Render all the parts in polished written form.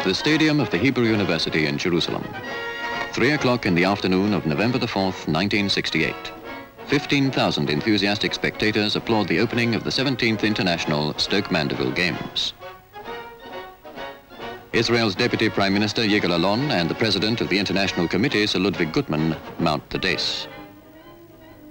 The stadium of the Hebrew University in Jerusalem. 3 o'clock in the afternoon of November the 4th, 1968. 15,000 enthusiastic spectators applaud the opening of the 17th International Stoke Mandeville Games. Israel's Deputy Prime Minister Yigal Allon and the President of the International Committee, Sir Ludwig Gutmann, mount the dais.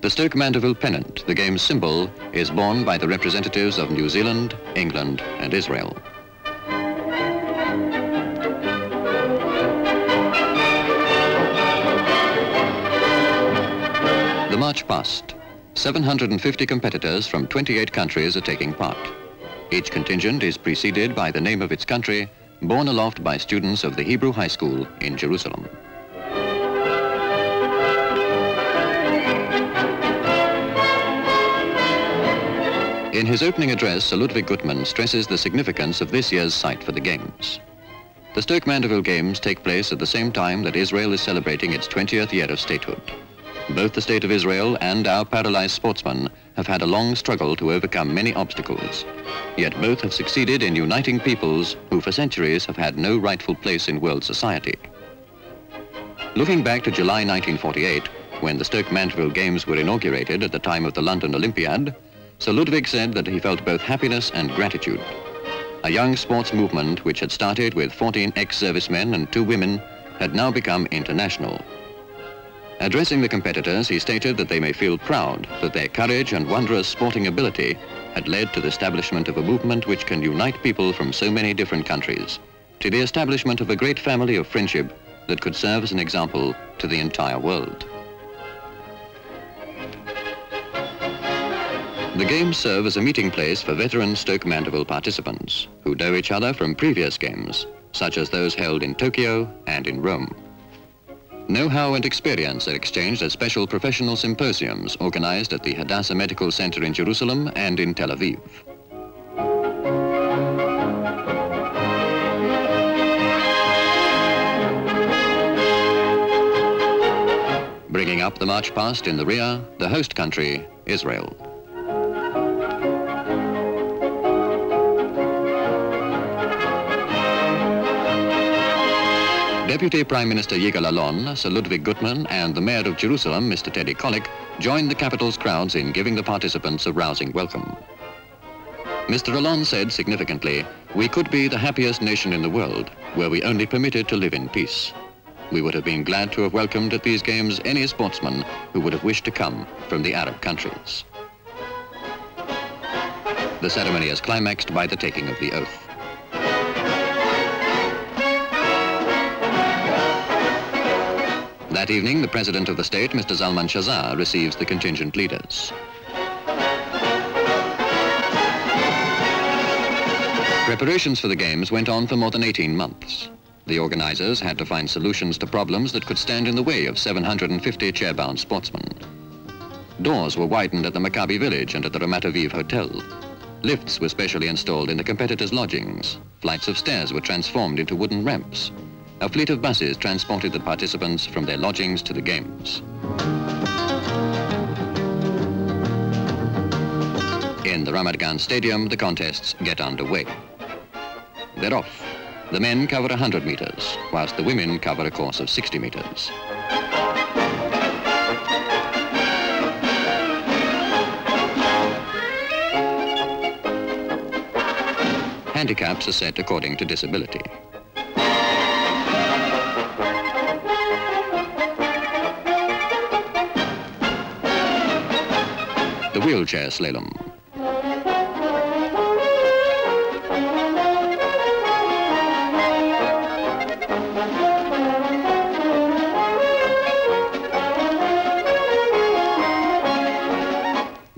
The Stoke Mandeville pennant, the game's symbol, is borne by the representatives of New Zealand, England and Israel. The march past. 750 competitors from 28 countries are taking part. Each contingent is preceded by the name of its country, borne aloft by students of the Hebrew High School in Jerusalem. In his opening address, Sir Ludwig Gutmann stresses the significance of this year's site for the Games. The Stoke Mandeville Games take place at the same time that Israel is celebrating its 20th year of statehood. Both the State of Israel and our paralyzed sportsmen have had a long struggle to overcome many obstacles. Yet both have succeeded in uniting peoples who for centuries have had no rightful place in world society. Looking back to July 1948, when the Stoke Mandeville Games were inaugurated at the time of the London Olympiad, Sir Ludwig said that he felt both happiness and gratitude. A young sports movement which had started with 14 ex-servicemen and 2 women had now become international. Addressing the competitors, he stated that they may feel proud that their courage and wondrous sporting ability had led to the establishment of a movement which can unite people from so many different countries, to the establishment of a great family of friendship that could serve as an example to the entire world. The Games serve as a meeting place for veteran Stoke Mandeville participants who know each other from previous games, such as those held in Tokyo and in Rome. Know-how and experience are exchanged at special professional symposiums organized at the Hadassah Medical Center in Jerusalem and in Tel Aviv. Bringing up the march past in the rear, the host country, Israel. Deputy Prime Minister Yigal Allon, Sir Ludwig Gutmann and the Mayor of Jerusalem, Mr. Teddy Kollek, joined the capital's crowds in giving the participants a rousing welcome. Mr. Allon said significantly, "We could be the happiest nation in the world, were we only permitted to live in peace. We would have been glad to have welcomed at these games any sportsman who would have wished to come from the Arab countries." The ceremony is climaxed by the taking of the oath. That evening, the President of the state, Mr. Zalman Shazar, receives the contingent leaders. Preparations for the Games went on for more than 18 months. The organizers had to find solutions to problems that could stand in the way of 750 chair-bound sportsmen. Doors were widened at the Maccabi village and at the Ramat Aviv Hotel. Lifts were specially installed in the competitors' lodgings. Flights of stairs were transformed into wooden ramps. A fleet of buses transported the participants from their lodgings to the Games. In the Ramat Gan Stadium, the contests get underway. They're off. The men cover 100 meters, whilst the women cover a course of 60 meters. Handicaps are set according to disability. The wheelchair slalom.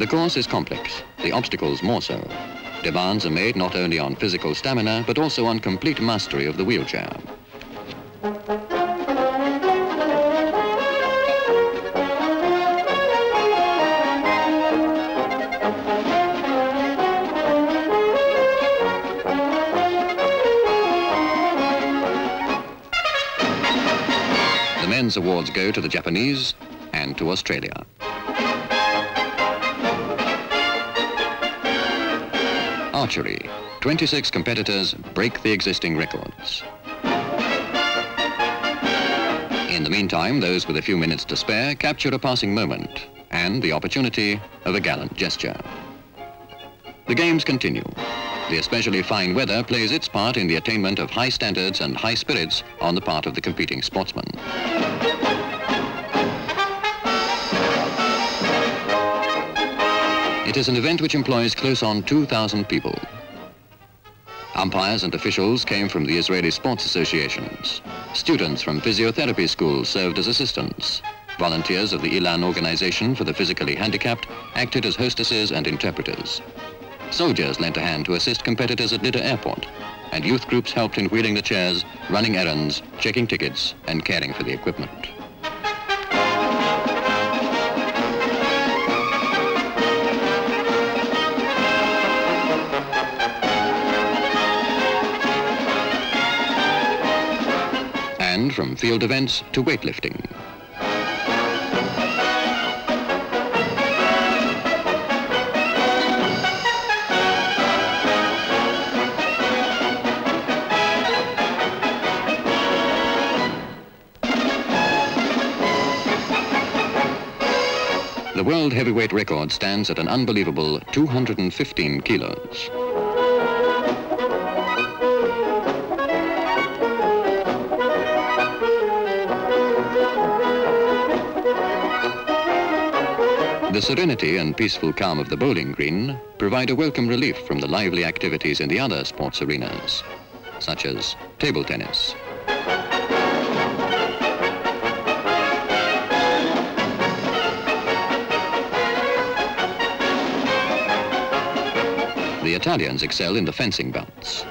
The course is complex, the obstacles more so. Demands are made not only on physical stamina, but also on complete mastery of the wheelchair. The men's awards go to the Japanese and to Australia. Archery. 26 competitors break the existing records. In the meantime, those with a few minutes to spare capture a passing moment and the opportunity of a gallant gesture. The games continue. The especially fine weather plays its part in the attainment of high standards and high spirits on the part of the competing sportsmen. It is an event which employs close on 2,000 people. Umpires and officials came from the Israeli sports associations. Students from physiotherapy schools served as assistants. Volunteers of the Ilan organization for the physically handicapped acted as hostesses and interpreters. Soldiers lent a hand to assist competitors at Lydda Airport, and youth groups helped in wheeling the chairs, running errands, checking tickets, and caring for the equipment. And from field events to weightlifting. The world heavyweight record stands at an unbelievable 215 kilos. The serenity and peaceful calm of the bowling green provide a welcome relief from the lively activities in the other sports arenas, such as table tennis. The Italians excel in the fencing bouts.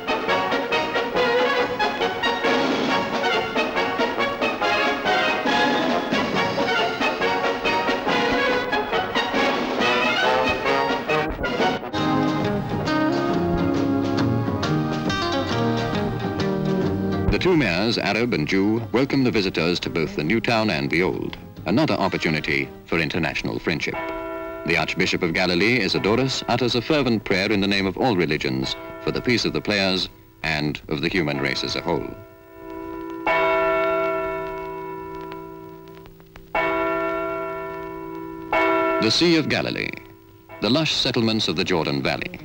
The two mayors, Arab and Jew, welcome the visitors to both the new town and the old, another opportunity for international friendship. The Archbishop of Galilee, Isidorus, utters a fervent prayer in the name of all religions for the peace of the players and of the human race as a whole. The Sea of Galilee, the lush settlements of the Jordan Valley.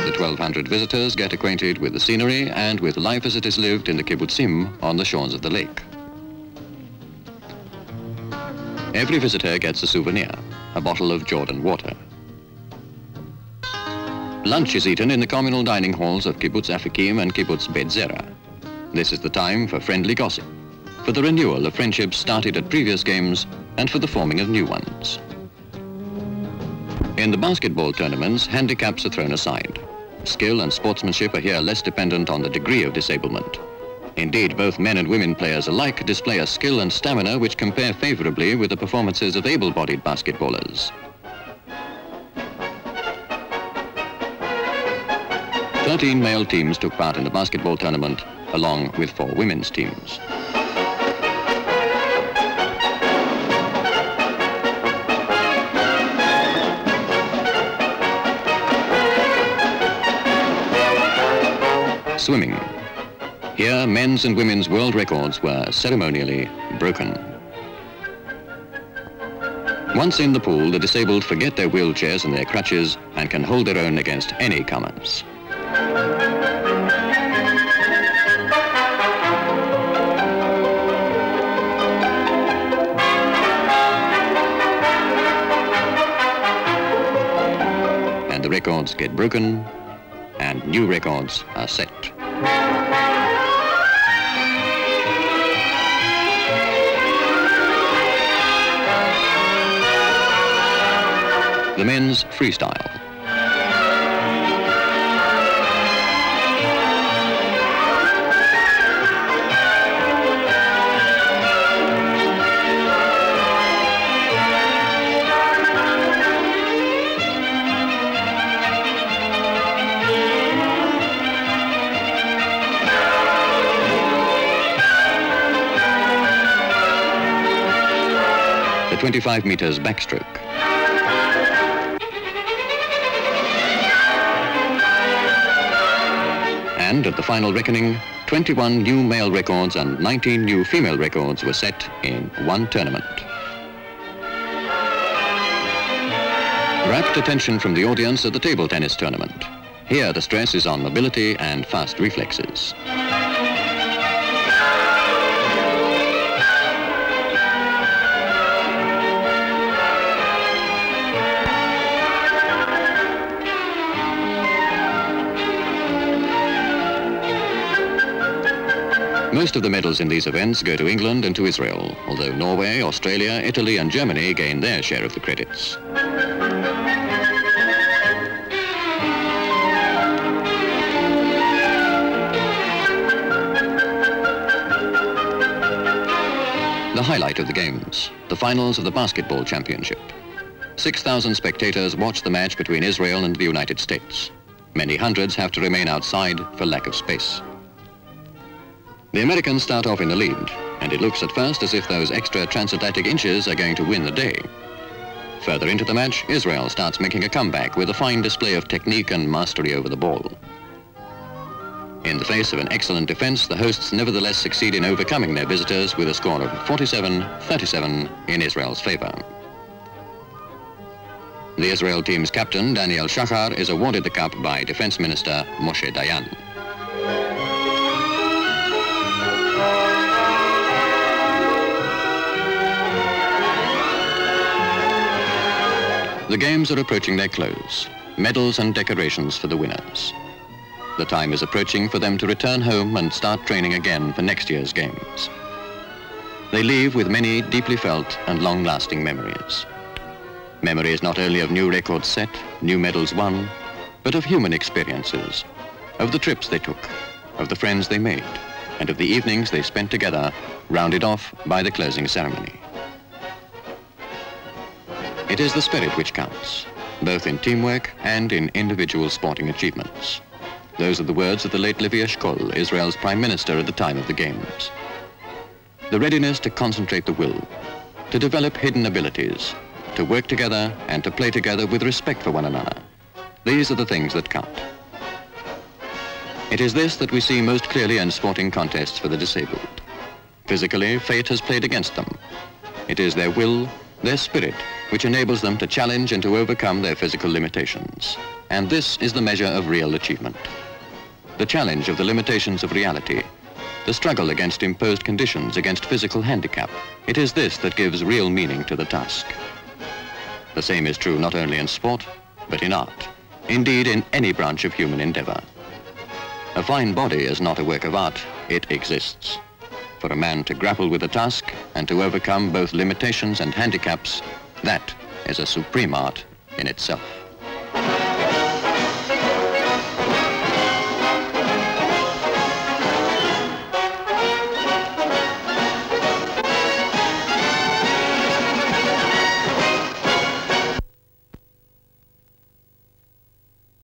The 1,200 visitors get acquainted with the scenery and with life as it is lived in the kibbutzim on the shores of the lake. Every visitor gets a souvenir, a bottle of Jordan water. Lunch is eaten in the communal dining halls of Kibbutz Afikim and Kibbutz Beit Zera. This is the time for friendly gossip, for the renewal of friendships started at previous games, and for the forming of new ones. In the basketball tournaments, handicaps are thrown aside. Skill and sportsmanship are here less dependent on the degree of disablement. Indeed, both men and women players alike display a skill and stamina which compare favorably with the performances of able-bodied basketballers. 13 male teams took part in the basketball tournament, along with 4 women's teams. Swimming. Here, men's and women's world records were ceremonially broken. Once in the pool, the disabled forget their wheelchairs and their crutches and can hold their own against any comers. And the records get broken, and new records are set. The men's freestyle. The 25 meters backstroke. And at the final reckoning, 21 new male records and 19 new female records were set in one tournament. Rapt attention from the audience at the table tennis tournament. Here the stress is on mobility and fast reflexes. Most of the medals in these events go to England and to Israel, although Norway, Australia, Italy and Germany gain their share of the credits. The highlight of the Games, the finals of the Basketball Championship. 6,000 spectators watch the match between Israel and the United States. Many hundreds have to remain outside for lack of space. The Americans start off in the lead, and it looks at first as if those extra transatlantic inches are going to win the day. Further into the match, Israel starts making a comeback with a fine display of technique and mastery over the ball. In the face of an excellent defense, the hosts nevertheless succeed in overcoming their visitors with a score of 47-37 in Israel's favor. The Israel team's captain, Daniel Shachar, is awarded the cup by Defense Minister Moshe Dayan. The games are approaching their close. Medals and decorations for the winners. The time is approaching for them to return home and start training again for next year's games. They leave with many deeply felt and long-lasting memories. Memories not only of new records set, new medals won, but of human experiences, of the trips they took, of the friends they made, and of the evenings they spent together, rounded off by the closing ceremony. It is the spirit which counts, both in teamwork and in individual sporting achievements. Those are the words of the late Levi Eshkol, Israel's Prime Minister at the time of the Games. The readiness to concentrate the will, to develop hidden abilities, to work together and to play together with respect for one another. These are the things that count. It is this that we see most clearly in sporting contests for the disabled. Physically, fate has played against them. It is their will, their spirit, which enables them to challenge and to overcome their physical limitations. And this is the measure of real achievement. The challenge of the limitations of reality, the struggle against imposed conditions, against physical handicap. It is this that gives real meaning to the task. The same is true not only in sport, but in art. Indeed, in any branch of human endeavor. A fine body is not a work of art, it exists. For a man to grapple with a task and to overcome both limitations and handicaps, that is a supreme art in itself.